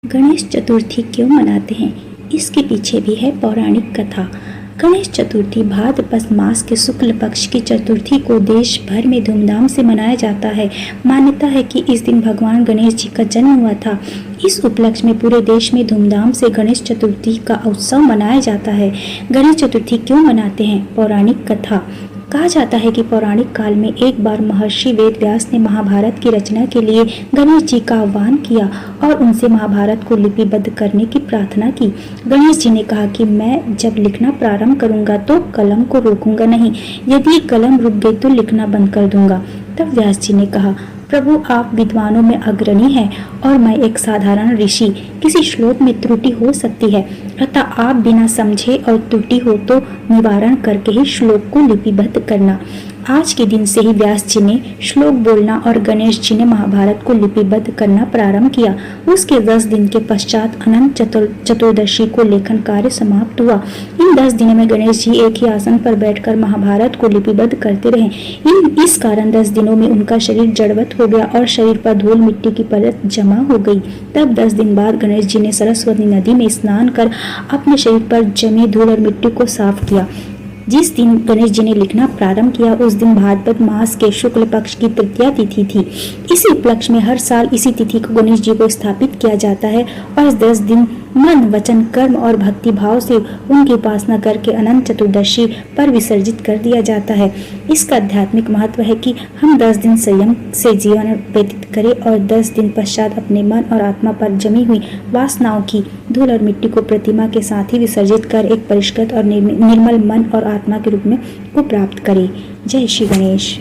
गणेश चतुर्थी क्यों मनाते हैं, इसके पीछे भी है पौराणिक कथा। गणेश चतुर्थी भाद्रपद मास के शुक्ल पक्ष की चतुर्थी को देश भर में धूमधाम से मनाया जाता है। मान्यता है कि इस दिन भगवान गणेश जी का जन्म हुआ था। इस उपलक्ष्य में पूरे देश में धूमधाम से गणेश चतुर्थी का उत्सव मनाया जाता है। गणेश चतुर्थी क्यों मनाते हैं? पौराणिक कथा। कहा जाता है कि पौराणिक काल में एक बार महर्षि वेद व्यास ने महाभारत की रचना के लिए गणेश जी का आह्वान किया और उनसे महाभारत को लिपिबद्ध करने की प्रार्थना की। गणेश जी ने कहा कि मैं जब लिखना प्रारंभ करूंगा तो कलम को रोकूंगा नहीं, यदि कलम रुक गई तो लिखना बंद कर दूंगा। तब व्यास जी ने कहा, प्रभु आप विद्वानों में अग्रणी हैं और मैं एक साधारण ऋषि, किसी श्लोक में त्रुटि हो सकती है, अतः आप बिना समझे और त्रुटि हो तो निवारण करके ही श्लोक को लिपिबद्ध करना। आज के दिन से ही व्यास जी ने श्लोक बोलना और गणेश जी ने महाभारत को लिपिबद्ध करना प्रारंभ किया। उसके 10 दिन के पश्चात अनंत चतुर्दशी को लेखन कार्य समाप्त हुआ। इन 10 दिनों में गणेश जी एक ही आसन पर बैठकर महाभारत को लिपिबद्ध करते रहे। इस कारण 10 दिनों में उनका शरीर जड़वत हो गया और शरीर पर धूल मिट्टी की परत जमा हो गई। तब 10 दिन बाद गणेश जी ने सरस्वती नदी में स्नान कर अपने शरीर पर जमी धूल और मिट्टी को साफ किया। जिस दिन गणेश जी ने लिखना प्रारंभ किया उस दिन भाद्रपद मास के शुक्ल पक्ष की तृतीया तिथि थी। इसी उपलक्ष्य में हर साल इसी तिथि को गणेश जी को स्थापित किया जाता है और इस 10 दिन मन वचन कर्म और भक्ति भाव से उनकी उपासना करके अनंत चतुर्दशी पर विसर्जित कर दिया जाता है। इसका आध्यात्मिक महत्व है कि हम 10 दिन संयम से जीवन व्यतीत करें और 10 दिन पश्चात अपने मन और आत्मा पर जमी हुई वासनाओं की धूल और मिट्टी को प्रतिमा के साथ ही विसर्जित कर एक परिष्कृत और निर्मल मन और आत्मा के रूप में को प्राप्त करें। जय श्री गणेश।